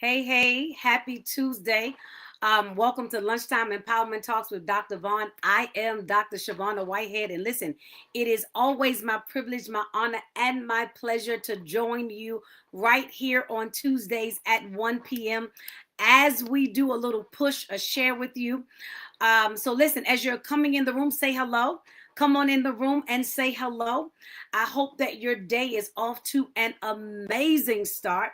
Hey, happy Tuesday. Welcome to Lunchtime Empowerment Talks with Dr. Vaughn. I am Dr. Shavonna Whitehead. And listen, it is always my privilege, my honor, and my pleasure to join you right here on Tuesdays at 1 p.m. as we do a little push, a share with you. So listen, as you're coming in the room, say hello. Come on in the room and say hello. I hope that your day is off to an amazing start.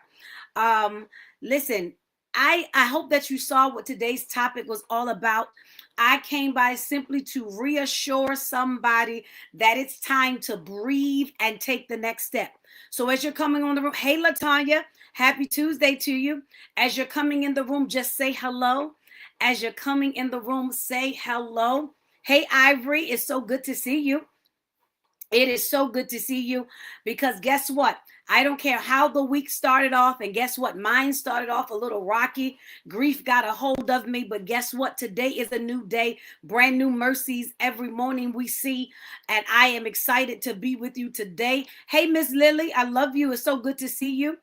Um, Listen, I hope that you saw what today's topic was all about. I came by simply to reassure somebody that it's time to breathe and take the next step. So as you're coming on the room, hey Latanya, happy Tuesday to you. As you're coming in the room, just say hello. As you're coming in the room, say hello. Hey Ivory, it's so good to see you. It is so good to see you because guess what? I don't care how the week started off, and guess what? Mine started off a little rocky. Grief got a hold of me, but guess what? Today is a new day, brand new mercies every morning we see, and I am excited to be with you today. Hey, Miss Lily, I love you. It's so good to see you.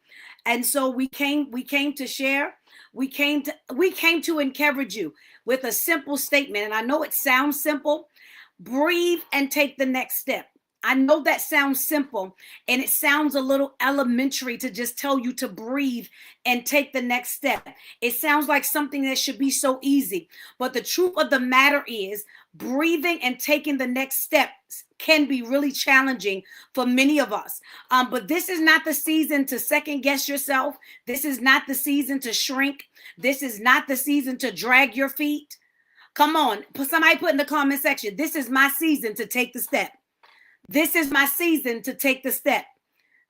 And so we came to share. We came to encourage you with a simple statement, and I know it sounds simple. Breathe and take the next step. I know that sounds simple and it sounds a little elementary to just tell you to breathe and take the next step. It sounds like something that should be so easy. But the truth of the matter is, breathing and taking the next steps can be really challenging for many of us. But this is not the season to second guess yourself. This is not the season to shrink. This is not the season to drag your feet. Come on, somebody put in the comment section, this is my season to take the step. This is my season to take the step.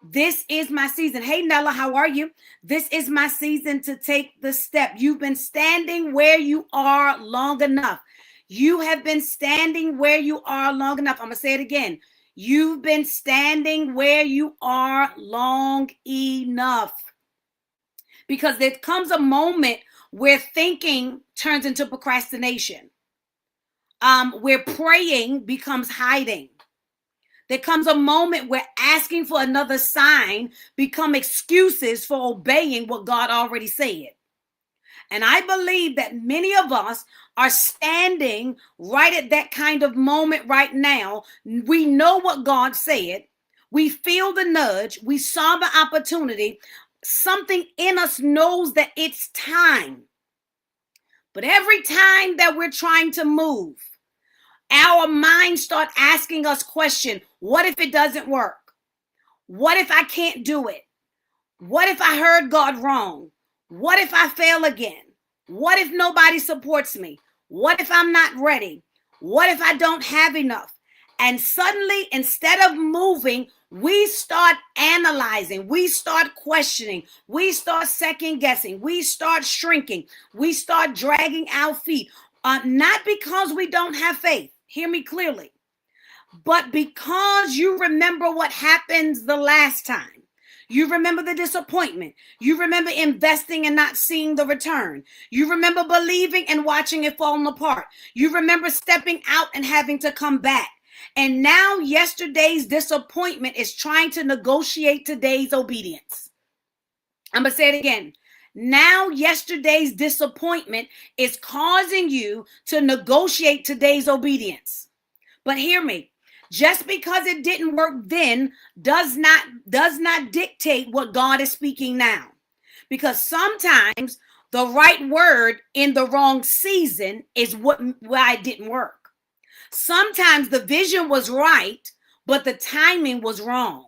This is my season. Hey, Nella, how are you? This is my season to take the step. You've been standing where you are long enough. You have been standing where you are long enough. I'm going to say it again. You've been standing where you are long enough. Because there comes a moment where thinking turns into procrastination. Where praying becomes hiding. There comes a moment where asking for another sign become excuses for obeying what God already said. And I believe that many of us are standing right at that kind of moment right now. We know what God said. We feel the nudge. We saw the opportunity. Something in us knows that it's time. But every time that we're trying to move, our minds start asking us questions. What if it doesn't work? What if I can't do it? What if I heard God wrong? What if I fail again? What if nobody supports me? What if I'm not ready? What if I don't have enough? And suddenly, instead of moving, we start analyzing, we start questioning, we start second guessing, we start shrinking, we start dragging our feet. Not because we don't have faith. Hear me clearly. But because you remember what happened the last time. You remember the disappointment. You remember investing and not seeing the return. You remember believing and watching it falling apart. You remember stepping out and having to come back. And now yesterday's disappointment is trying to negotiate today's obedience. I'm going to say it again. Now, yesterday's disappointment is causing you to negotiate today's obedience. But hear me, just because it didn't work then does not dictate what God is speaking now. Because sometimes the right word in the wrong season is why it didn't work. Sometimes the vision was right, but the timing was wrong.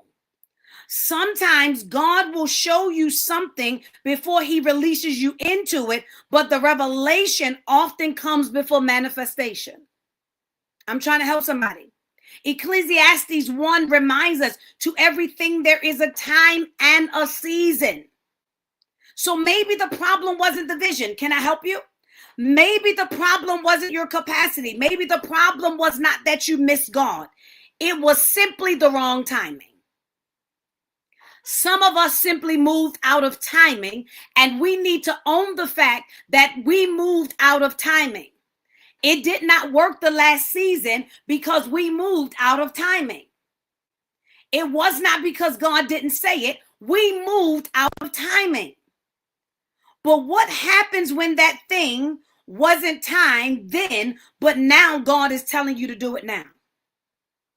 Sometimes God will show you something before he releases you into it, but the revelation often comes before manifestation. I'm trying to help somebody. Ecclesiastes 1 reminds us, to everything there is a time and a season. So maybe the problem wasn't the vision. Can I help you? Maybe the problem wasn't your capacity. Maybe the problem was not that you missed God. It was simply the wrong timing. Some of us simply moved out of timing, and we need to own the fact that we moved out of timing. It did not work the last season because we moved out of timing. It was not because God didn't say it. We moved out of timing. But what happens when that thing wasn't timed then, but now God is telling you to do it now?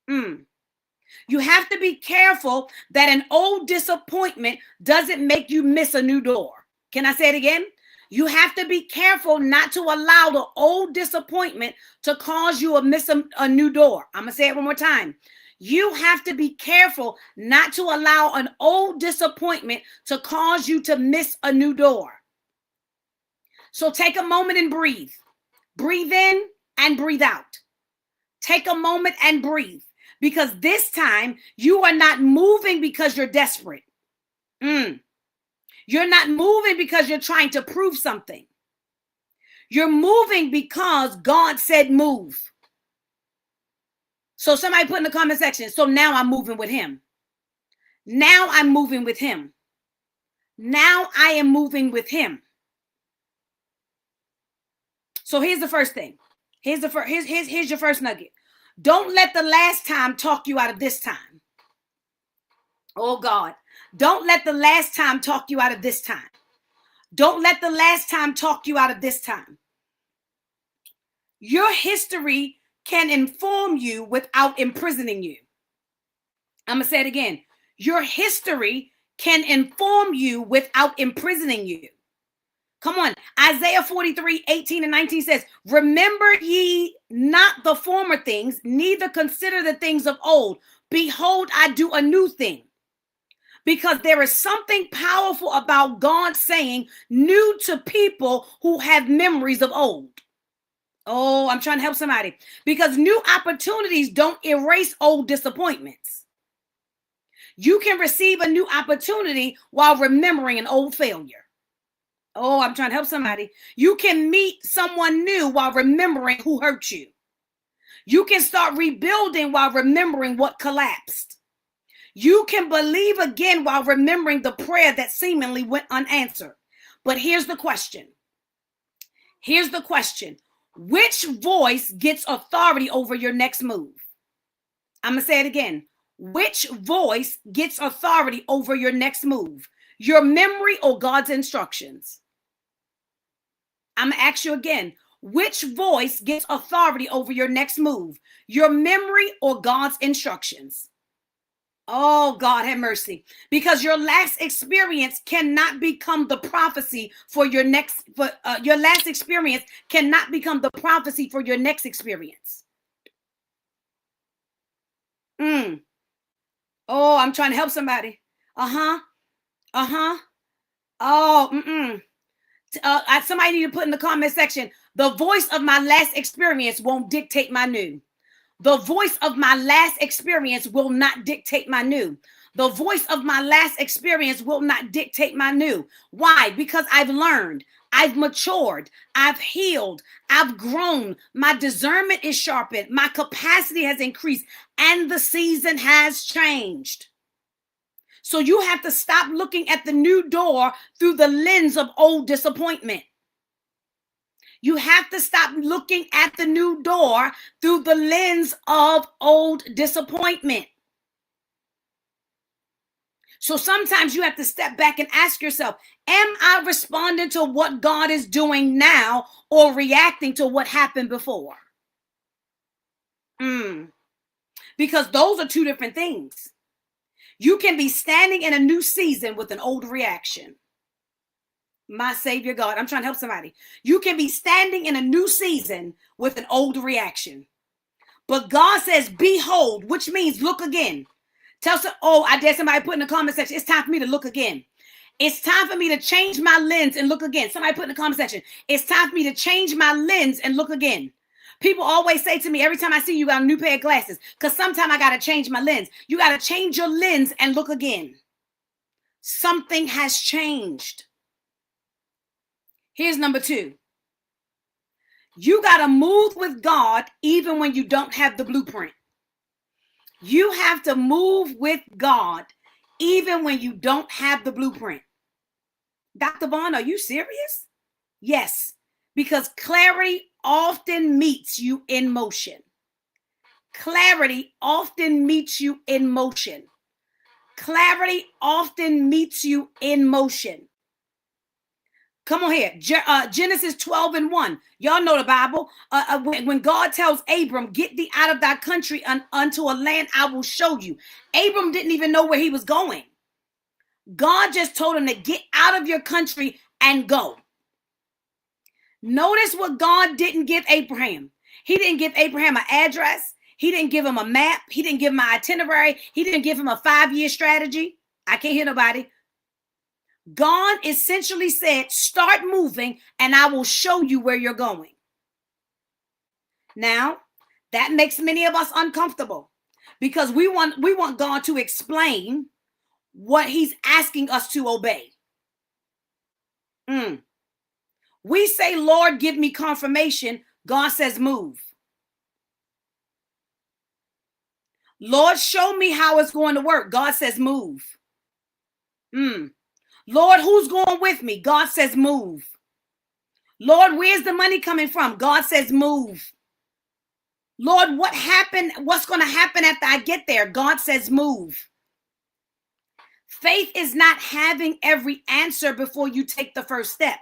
You have to be careful that an old disappointment doesn't make you miss a new door. Can I say it again? You have to be careful not to allow the old disappointment to cause you to miss a new door. I'm going to say it one more time. You have to be careful not to allow an old disappointment to cause you to miss a new door. So take a moment and breathe. Breathe in and breathe out. Take a moment and breathe. Because this time you are not moving because you're desperate. You're not moving because you're trying to prove something. You're moving because God said move. So somebody put in the comment section, so now I'm moving with him. Now I'm moving with him. Now I am moving with him. So here's the first thing. Here's your first nugget. Don't let the last time talk you out of this time. Oh God. Don't let the last time talk you out of this time. Don't let the last time talk you out of this time. Your history can inform you without imprisoning you. I'm going to say it again. Your history can inform you without imprisoning you. Come on. Isaiah 43, 18 and 19 says, remember ye not the former things, neither consider the things of old. Behold, I do a new thing. Because there is something powerful about God saying new to people who have memories of old. Oh, I'm trying to help somebody. Because new opportunities don't erase old disappointments. You can receive a new opportunity while remembering an old failure. Oh, I'm trying to help somebody. You can meet someone new while remembering who hurt you. You can start rebuilding while remembering what collapsed. You can believe again while remembering the prayer that seemingly went unanswered. But here's the question. Here's the question. Which voice gets authority over your next move? I'm going to say it again. Which voice gets authority over your next move? Your memory or God's instructions? I'm going to ask you again. Which voice gets authority over your next move? Your memory or God's instructions? Oh, God have mercy. Because your last experience cannot become the prophecy for your next, your last experience cannot become the prophecy for your next experience. Oh, I'm trying to help somebody. Oh, somebody need to put in the comment section, the voice of my last experience won't dictate my new. The voice of my last experience will not dictate my new. The voice of my last experience will not dictate my new. Why? Because I've learned, I've matured, I've healed, I've grown. My discernment is sharpened. My capacity has increased, and the season has changed. So you have to stop looking at the new door through the lens of old disappointment. You have to stop looking at the new door through the lens of old disappointment. So sometimes you have to step back and ask yourself, am I responding to what God is doing now or reacting to what happened before? Because those are two different things. You can be standing in a new season with an old reaction. My Savior God, I'm trying to help somebody. You can be standing in a new season with an old reaction. But God says, behold, which means look again. I dare somebody put in the comment section, it's time for me to look again. It's time for me to change my lens and look again. Somebody put in the comment section, it's time for me to change my lens and look again. People always say to me, every time I see you got a new pair of glasses, because sometimes I got to change my lens. You got to change your lens and look again. Something has changed. Here's number 2. You got to move with God even when you don't have the blueprint. You have to move with God even when you don't have the blueprint. Dr. Vaughn, are you serious? Yes, because clarity often meets you in motion. Clarity often meets you in motion. Clarity often meets you in motion. Come on here. Genesis 12:1. Y'all know the Bible. When God tells Abram, get thee out of thy country unto a land I will show you. Abram didn't even know where he was going. God just told him to get out of your country and go. Notice what God didn't give Abraham. He didn't give Abraham an address. He didn't give him a map. He didn't give him an itinerary. He didn't give him a 5-year strategy. I can't hear nobody. God essentially said, start moving and I will show you where you're going. Now, that makes many of us uncomfortable because we want God to explain what he's asking us to obey. We say, Lord, give me confirmation. God says, move. Lord, show me how it's going to work. God says, move. Lord, who's going with me? God says, move. Lord, where's the money coming from? God says, move. Lord, what happened? What's going to happen after I get there? God says, move. Faith is not having every answer before you take the first step.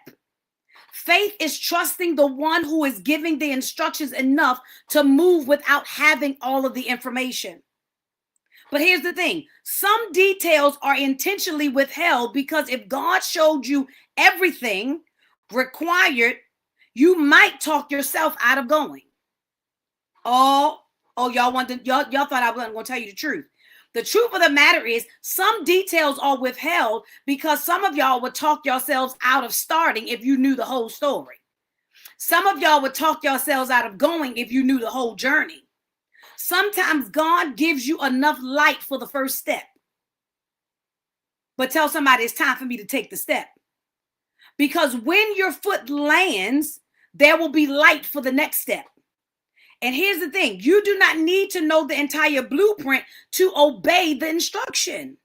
Faith is trusting the one who is giving the instructions enough to move without having all of the information. But here's the thing. Some details are intentionally withheld because if God showed you everything required, you might talk yourself out of going. Y'all thought I wasn't going to tell you the truth. The truth of the matter is some details are withheld because some of y'all would talk yourselves out of starting if you knew the whole story. Some of y'all would talk yourselves out of going if you knew the whole journey. Sometimes God gives you enough light for the first step. But tell somebody it's time for me to take the step. Because when your foot lands, there will be light for the next step. And here's the thing. You do not need to know the entire blueprint to obey the instruction.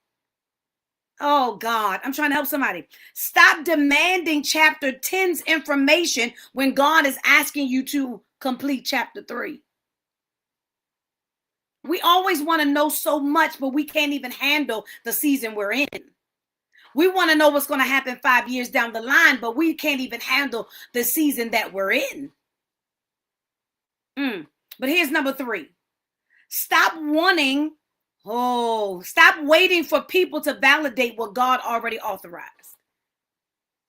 Oh, God, I'm trying to help somebody. Stop demanding chapter 10's information when God is asking you to complete chapter 3. We always want to know so much, but we can't even handle the season we're in. We want to know what's going to happen 5 years down the line, but we can't even handle the season that we're in. But here's number 3. Stop waiting for people to validate what God already authorized.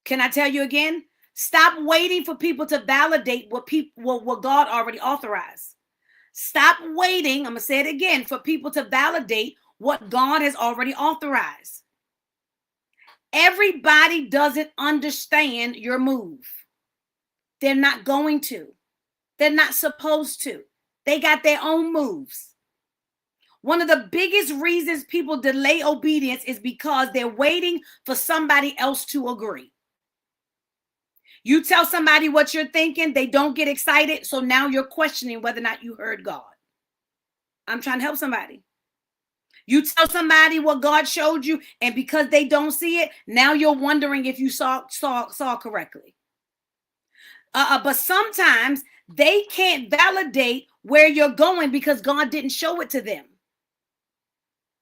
Can I tell you again? Stop waiting for people to validate what God already authorized. Stop waiting, I'm going to say it again, for people to validate what God has already authorized. Everybody doesn't understand your move. They're not going to. They're not supposed to. They got their own moves. One of the biggest reasons people delay obedience is because they're waiting for somebody else to agree. You tell somebody what you're thinking, they don't get excited, so now you're questioning whether or not you heard God. I'm trying to help somebody. You tell somebody what God showed you, and because they don't see it, now you're wondering if you saw correctly. But sometimes they can't validate where you're going because God didn't show it to them.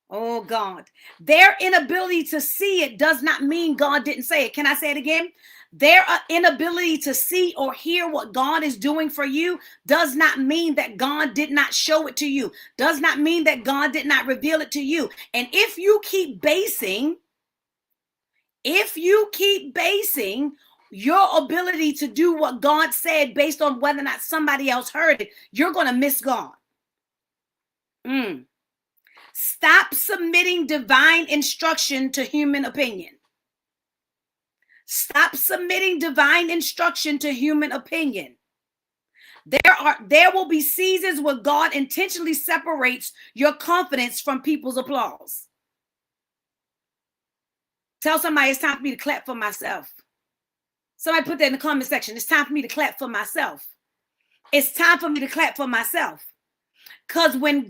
Oh, God. Their inability to see it does not mean God didn't say it. Can I say it again? Their inability to see or hear what God is doing for you does not mean that God did not show it to you. Does not mean that God did not reveal it to you. And if you keep basing your ability to do what God said based on whether or not somebody else heard it, you're going to miss God. Stop submitting divine instruction to human opinion. Stop submitting divine instruction to human opinion. There will be seasons where God intentionally separates your confidence from people's applause. Tell somebody it's time for me to clap for myself. Somebody put that in the comment section. It's time for me to clap for myself. It's time for me to clap for myself. Because what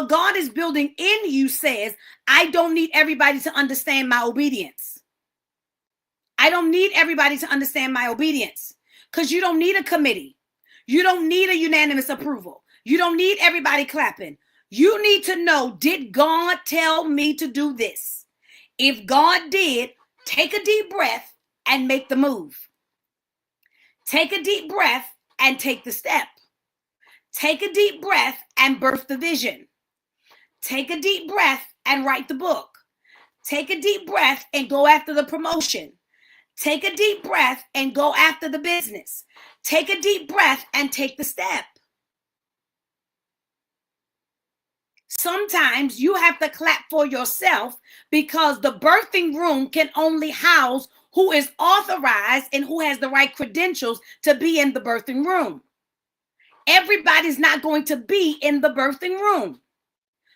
God is building in you says, I don't need everybody to understand my obedience. I don't need everybody to understand my obedience because you don't need a committee. You don't need a unanimous approval. You don't need everybody clapping. You need to know, did God tell me to do this? If God did, take a deep breath and make the move. Take a deep breath and take the step. Take a deep breath and birth the vision. Take a deep breath and write the book. Take a deep breath and go after the promotion. Take a deep breath and go after the business. Take a deep breath and take the step. Sometimes you have to clap for yourself because the birthing room can only house who is authorized and who has the right credentials to be in the birthing room. Everybody's not going to be in the birthing room.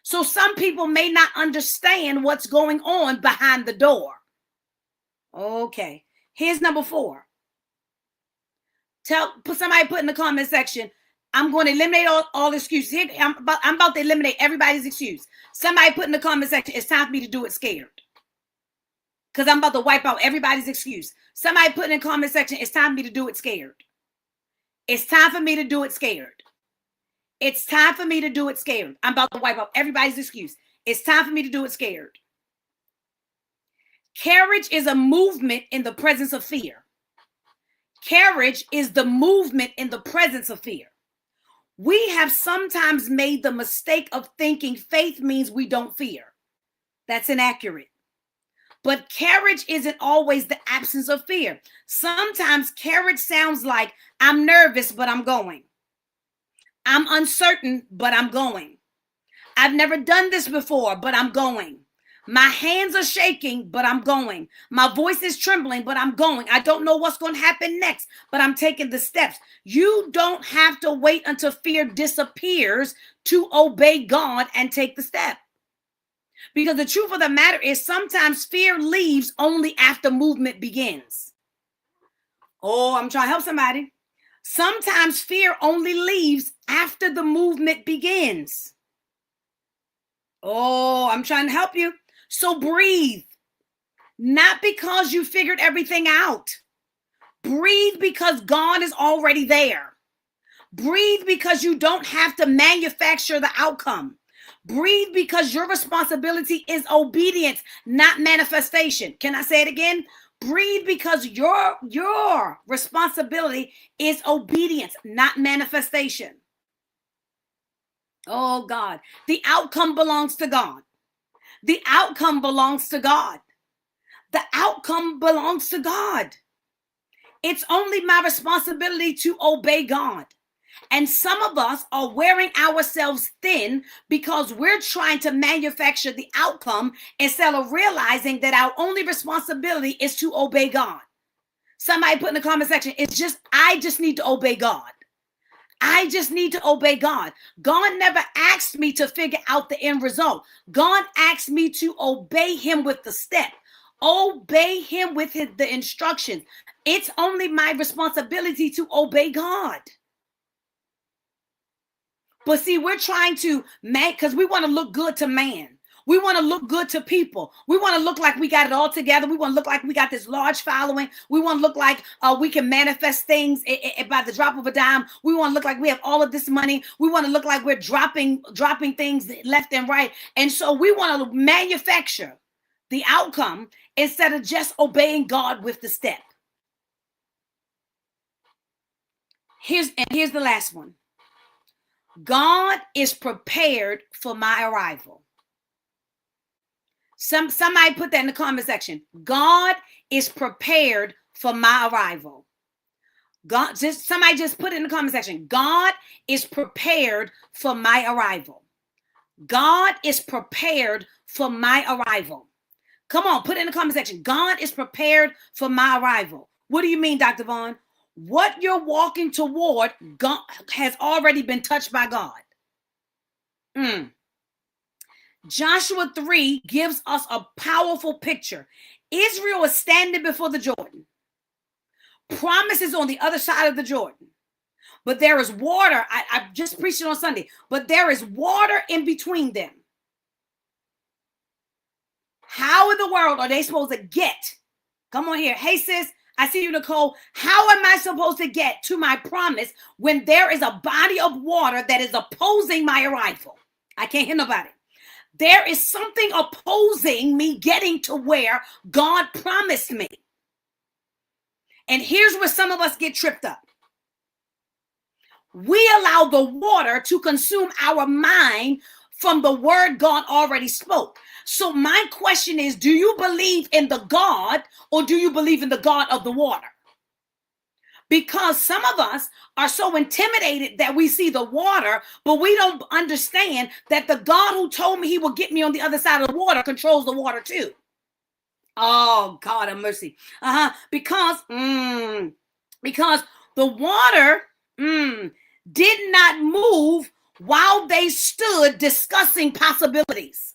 So some people may not understand what's going on behind the door. Okay, here's number 4. Somebody put in the comment section, I'm going to eliminate all excuses. Here, I'm about to eliminate everybody's excuse. Somebody put in the comment section, it's time for me to do it scared. Because I'm about to wipe out everybody's excuse. Somebody put in the comment section, it's time for me to do it scared. It's time for me to do it scared. It's time for me to do it scared. I'm about to wipe out everybody's excuse. It's time for me to do it scared. Courage is a movement in the presence of fear. Courage is the movement in the presence of fear. We have sometimes made the mistake of thinking faith means we don't fear. That's inaccurate. But courage isn't always the absence of fear. Sometimes courage sounds like I'm nervous, but I'm going. I'm uncertain, but I'm going. I've never done this before, but I'm going. My hands are shaking, but I'm going. My voice is trembling, but I'm going. I don't know what's going to happen next, but I'm taking the steps. You don't have to wait until fear disappears to obey God and take the step. Because the truth of the matter is sometimes fear leaves only after movement begins. Oh, I'm trying to help somebody. Sometimes fear only leaves after the movement begins. Oh, I'm trying to help you. So breathe. Not because you figured everything out. Breathe because God is already there. Breathe because you don't have to manufacture the outcome. Breathe because your responsibility is obedience, not manifestation. Can I say it again? Breathe because your responsibility is obedience, not manifestation. Oh God, the outcome belongs to God. The outcome belongs to God. The outcome belongs to God. It's only my responsibility to obey God. And some of us are wearing ourselves thin because we're trying to manufacture the outcome instead of realizing that our only responsibility is to obey God. Somebody put in the comment section, I just need to obey God. I just need to obey God. God never asked me to figure out the end result. God asked me to obey him with the step. Obey him with the instructions. It's only my responsibility to obey God. But see, we're trying to because we want to look good to man. We want to look good to people. We want to look like we got it all together. We want to look like we got this large following. We want to look like we can manifest things by the drop of a dime. We want to look like we have all of this money. We want to look like we're dropping things left and right. And so we want to manufacture the outcome instead of just obeying God with the step. Here's the last one. God is prepared for my arrival. Somebody put that in the comment section. God is prepared for my arrival. Somebody just put it in the comment section. God is prepared for my arrival. God is prepared for my arrival. Come on, put it in the comment section. God is prepared for my arrival. What do you mean, Dr. Vaughn? What you're walking toward God has already been touched by God. Joshua 3 gives us a powerful picture. Israel is standing before the Jordan. Promise is on the other side of the Jordan. But there is water. I just preached it on Sunday. But there is water in between them. How in the world are they supposed to get? Come on here. Hey, sis. I see you, Nicole. How am I supposed to get to my promise when there is a body of water that is opposing my arrival? I can't hear nobody. There is something opposing me getting to where God promised me. And here's where some of us get tripped up. we allow the water to consume our mind from the word God already spoke. So my question is, do you believe in the God or do you believe in the God of the water? Because some of us are so intimidated that we see the water, but we don't understand that the God who told me he will get me on the other side of the water controls the water too. Oh, God have mercy. Because the water did not move while they stood discussing possibilities.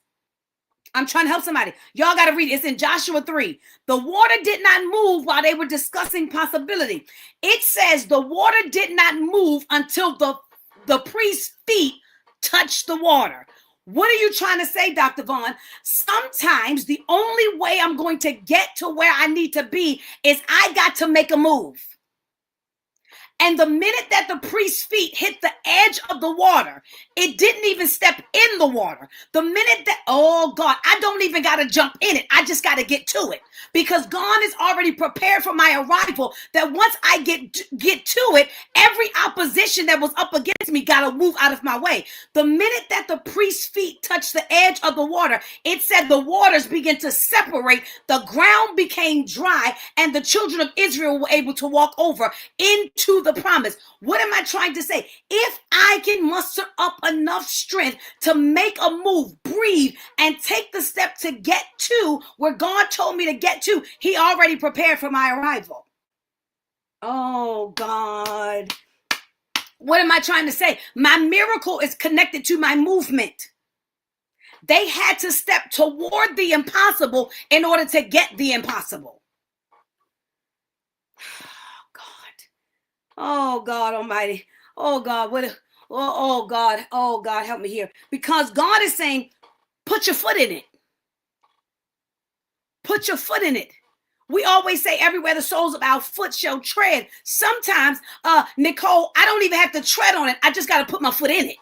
I'm trying to help somebody. Y'all got to read it. It's in Joshua 3. The water did not move while they were discussing possibility. It says the water did not move until the priest's feet touched the water. What are you trying to say, Dr. Vaughn? Sometimes the only way I'm going to get to where I need to be is I got to make a move. And the minute that the priest's feet hit the edge of the water, it didn't even step in the water. The minute that, oh God, I don't even got to jump in it. I just got to get to it because God is already prepared for my arrival, that once I get to it, every opposition that was up against me got to move out of my way. The minute that the priest's feet touched the edge of the water, it said the waters began to separate, the ground became dry, and the children of Israel were able to walk over into the promise. What am I trying to say? If I can muster up enough strength to make a move, breathe, and take the step to get to where God told me to get to, he already prepared for my arrival. Oh, God. What am I trying to say? My miracle is connected to my movement. They had to step toward the impossible in order to get the impossible. Oh, God Almighty. Oh, God. Oh, God, help me here. Because God is saying, put your foot in it. Put your foot in it. We always say everywhere the soles of our foot shall tread. Sometimes, Nicole, I don't even have to tread on it. I just got to put my foot in it.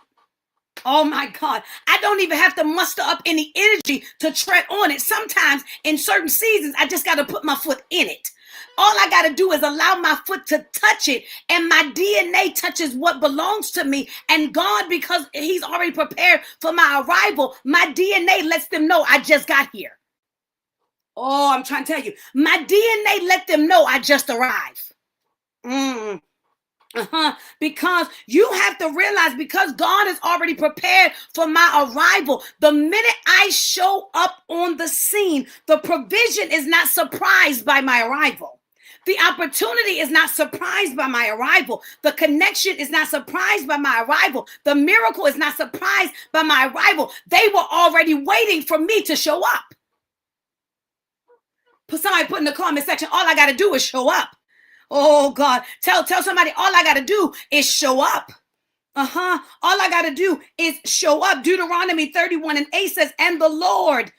Oh my God. I don't even have to muster up any energy to tread on it. Sometimes in certain seasons, I just got to put my foot in it. All I got to do is allow my foot to touch it, and my DNA touches what belongs to me. And God, because he's already prepared for my arrival, my DNA lets them know I just got here. Oh, I'm trying to tell you, my DNA let them know I just arrived. Because you have to realize, because God is already prepared for my arrival, the minute I show up on the scene, the provision is not surprised by my arrival. The opportunity is not surprised by my arrival. The connection is not surprised by my arrival. The miracle is not surprised by my arrival. They were already waiting for me to show up. Somebody put in the comment section, all I got to do is show up. Oh, God. Tell somebody, all I got to do is show up. All I got to do is show up. Deuteronomy 31:8 says, and the Lord,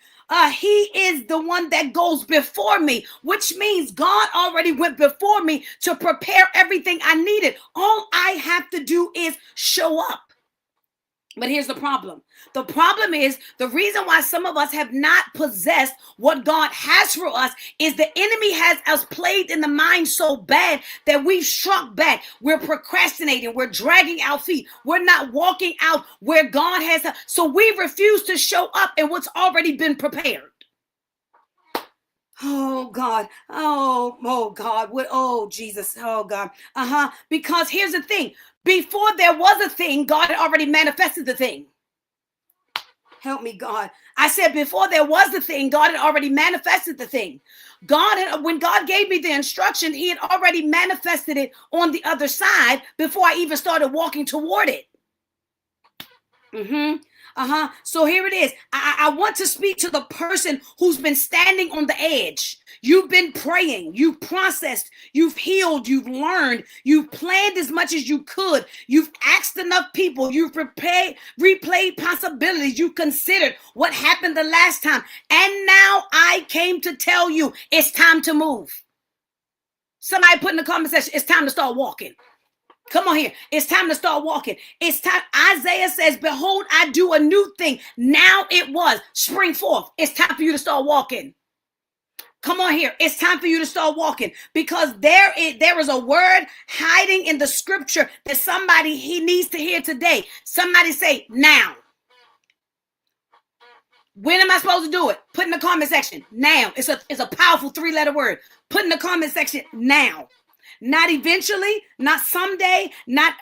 he is the one that goes before me, which means God already went before me to prepare everything I needed. All I have to do is show up. But here's the problem. The problem is, the reason why some of us have not possessed what God has for us is the enemy has us plagued in the mind so bad that we've shrunk back. We're procrastinating. We're dragging our feet. We're not walking out where God has. So we refuse to show up in what's already been prepared. Oh, God. Oh, God. What? Oh, Jesus. Oh, God. Because here's the thing. Before there was a thing, God had already manifested the thing. Help me, God. I said before there was the thing, God had already manifested the thing. When God gave me the instruction, he had already manifested it on the other side before I even started walking toward it. So here it is. I want to speak to the person who's been standing on the edge. You've been praying, you've processed, you've healed, you've learned, you've planned as much as you could. You've asked enough people, you've replayed possibilities, you considered what happened the last time. And now I came to tell you it's time to move. Somebody put in the comment section, it's time to start walking. Come on here. It's time to start walking. It's time. Isaiah says, behold, I do a new thing. Now it was. Spring forth. It's time for you to start walking. Come on here. It's time for you to start walking, because there is a word hiding in the scripture that somebody he needs to hear today. Somebody say now. When am I supposed to do it? Put in the comment section now. It's a powerful 3-letter word. Put in the comment section now. Not eventually, not someday, not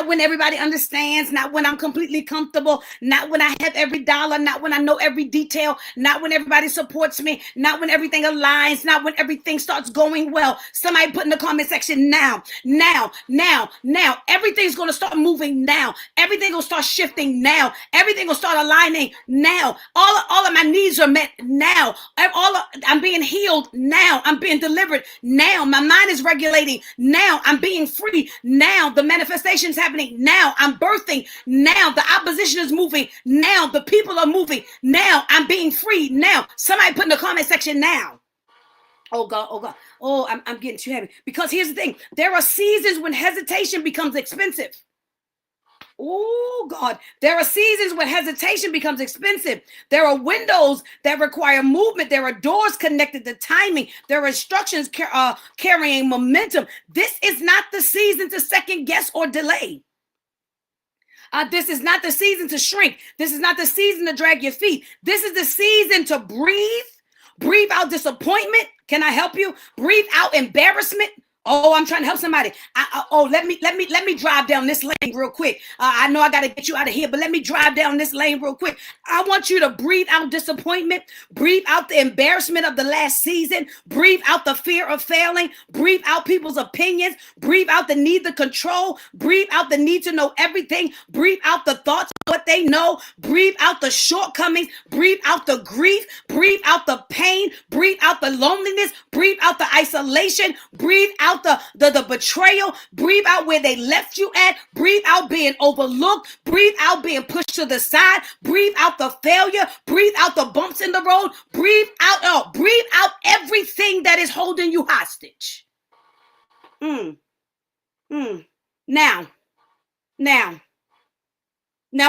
when everybody understands, not when I'm completely comfortable, not when I have every dollar, not when I know every detail, not when everybody supports me, not when everything aligns, not when everything starts going well. Somebody put in the comment section now, now, now, now. Everything's going to start moving now. Everything will start shifting now. Everything will start aligning now. All of my needs are met now. I'm being healed now. I'm being delivered now. My mind is regulating now. I'm being free now. The manifestation is happening now. I'm birthing now. The opposition is moving now. The people are moving now. I'm being free now. Somebody put in the comment section now. Oh God, oh God. Oh, I'm getting too heavy. Because here's the thing. There are seasons when hesitation becomes expensive. Oh God, there are seasons when hesitation becomes expensive. There are windows that require movement. There are doors connected to timing. There are instructions carrying momentum. This is not the season to second guess or delay. This is not the season to shrink. This is not the season to drag your feet. This is the season to breathe. Breathe out disappointment. Can I help you? Breathe out embarrassment. Oh, I'm trying to help somebody. Let me drive down this lane real quick. I know I got to get you out of here, but let me drive down this lane real quick. I want you to breathe out disappointment. Breathe out the embarrassment of the last season. Breathe out the fear of failing. Breathe out people's opinions. Breathe out the need to control. Breathe out the need to know everything. Breathe out the thoughts of what they know. Breathe out the shortcomings. Breathe out the grief. Breathe out the pain. Breathe out the loneliness. Breathe out the isolation. Breathe out the betrayal. Breathe out where they left you at. Breathe out being overlooked. Breathe out being pushed to the side. Breathe out the failure. Breathe out the bumps in the road. Breathe out everything that is holding you hostage. Now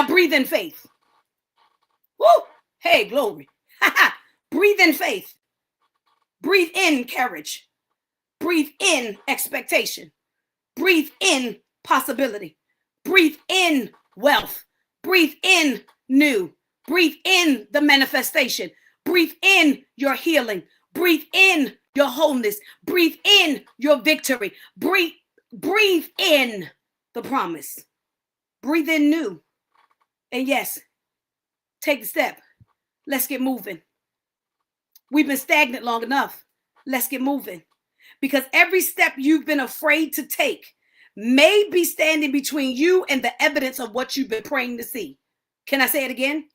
breathe in faith. Woo! Hey, glory. Breathe in faith. Breathe in courage. Breathe in expectation. Breathe in possibility. Breathe in wealth. Breathe in new. Breathe in the manifestation. Breathe in your healing. Breathe in your wholeness. Breathe in your victory. Breathe in the promise. Breathe in new. And yes, take the step. Let's get moving. We've been stagnant long enough. Let's get moving. Because every step you've been afraid to take may be standing between you and the evidence of what you've been praying to see. Can I say it again?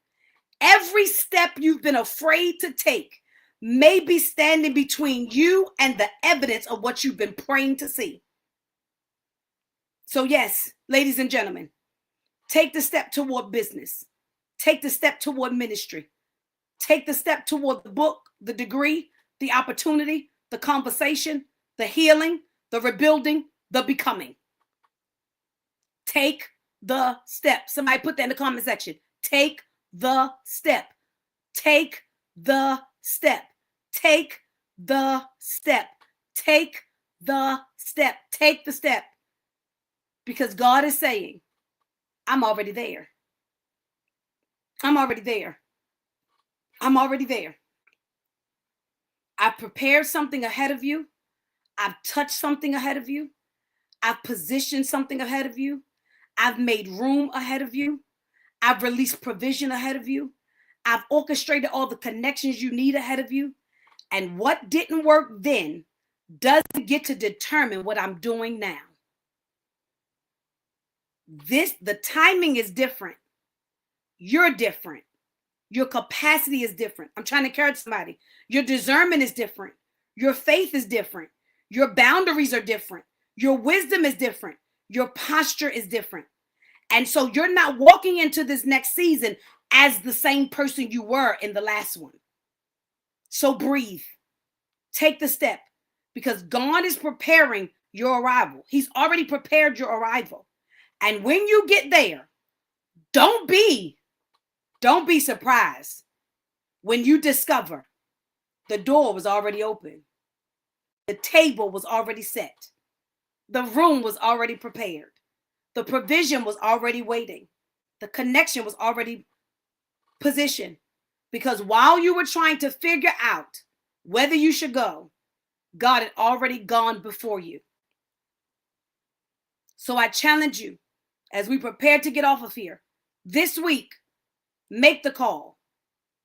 Every step you've been afraid to take may be standing between you and the evidence of what you've been praying to see. So yes, ladies and gentlemen, take the step toward business. Take the step toward ministry. Take the step toward the book, the degree, the opportunity, the conversation, the healing, the rebuilding, the becoming. Take the step. Somebody put that in the comment section. Take the step. Take the step. Take the step. Take the step. Take the step. Because God is saying, I'm already there. I'm already there. I'm already there. I've prepared something ahead of you. I've touched something ahead of you. I've positioned something ahead of you. I've made room ahead of you. I've released provision ahead of you. I've orchestrated all the connections you need ahead of you. And what didn't work then doesn't get to determine what I'm doing now. The timing is different. You're different. Your capacity is different. I'm trying to encourage somebody. Your discernment is different. Your faith is different. Your boundaries are different. Your wisdom is different. Your posture is different. And so you're not walking into this next season as the same person you were in the last one. So breathe. Take the step, because God is preparing your arrival. He's already prepared your arrival. And when you get there, don't be surprised when you discover The door was already open. The table was already set. The room was already prepared. The provision was already waiting. The connection was already positioned. Because while you were trying to figure out whether you should go, God had already gone before you. So I challenge you, as we prepare to get off of here, this week, make the call,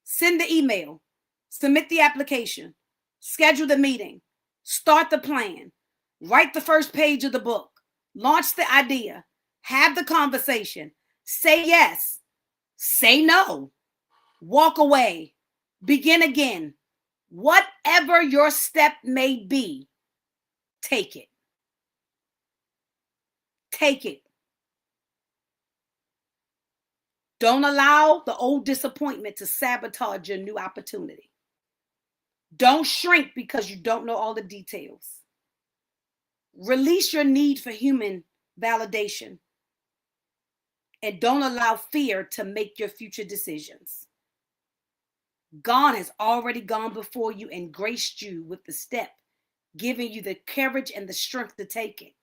send the email, submit the application, schedule the meeting, start the plan, write the first page of the book, launch the idea, have the conversation, say yes, say no, walk away, begin again. Whatever your step may be, take it. Take it. Don't allow the old disappointment to sabotage your new opportunity. Don't shrink because you don't know all the details. Release your need for human validation. And don't allow fear to make your future decisions. God has already gone before you and graced you with the step, giving you the courage and the strength to take it.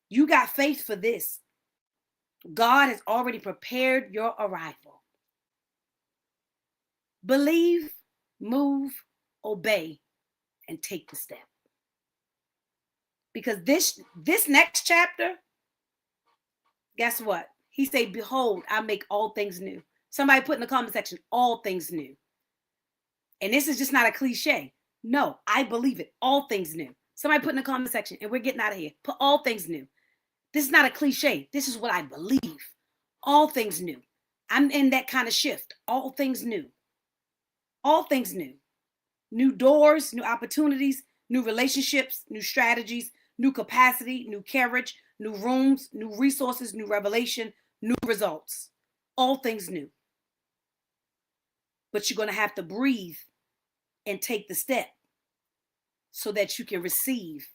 You got faith for this. God has already prepared your arrival. Believe, move, obey, and take the step. Because this next chapter, guess what? He said, behold, I make all things new. Somebody put in the comment section, all things new. And this is just not a cliche. No, I believe it. All things new. Somebody put in the comment section, and we're getting out of here. Put all things new. This is not a cliche. This is what I believe. All things new. I'm in that kind of shift. All things new. All things new. New doors, new opportunities, new relationships, new strategies, new capacity, new courage, new rooms, new resources, new revelation, new results. All things new. But you're going to have to breathe and take the step so that you can receive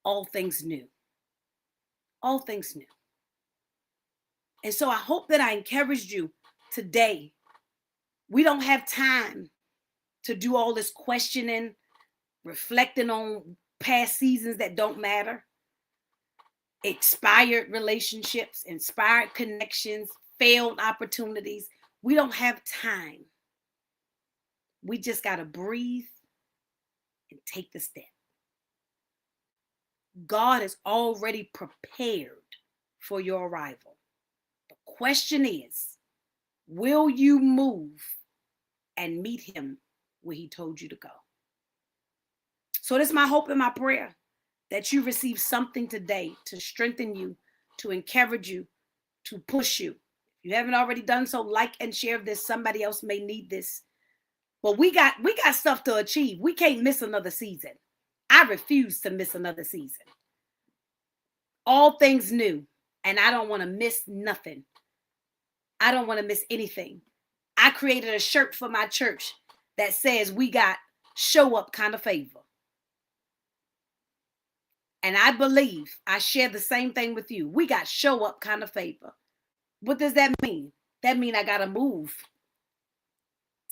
all things new. All things new. And so I hope that I encouraged you today. We don't have time to do all this questioning, reflecting on past seasons that don't matter, expired relationships, inspired connections, failed opportunities. We don't have time. We just got to breathe and take the step. God is already prepared for your arrival. The question is, will you move and meet him where he told you to go? So this is my hope and my prayer, that you receive something today to strengthen you, to encourage you, to push you. If you haven't already done so, like and share this. Somebody else may need this. But we got stuff to achieve. We can't miss another season. I refuse to miss another season. All things new. And I don't want to miss nothing. I don't want to miss anything. I created a shirt for my church that says we got show up kind of favor. And I believe I share the same thing with you. We got show up kind of favor. What does that mean? That means I got to move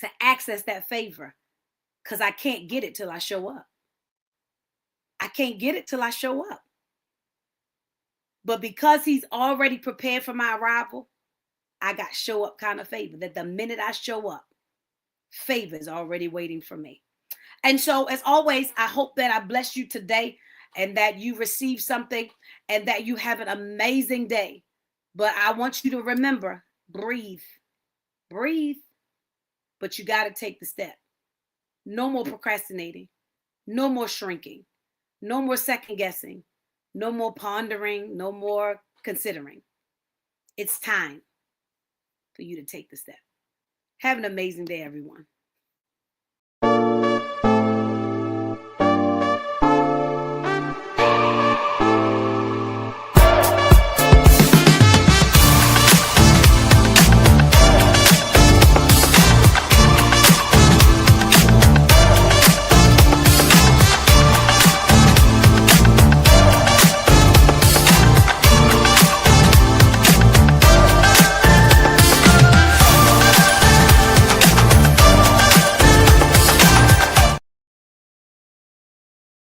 to access that favor, because I can't get it till I show up. I can't get it till I show up. But because he's already prepared for my arrival, I got show up kind of favor, that the minute I show up, favor is already waiting for me. And so, as always, I hope that I bless you today and that you receive something and that you have an amazing day. But I want you to remember, breathe. But you got to take the step. No more procrastinating. No more shrinking. No more second guessing. No more pondering. No more considering. It's time for you to take the step. Have an amazing day, everyone.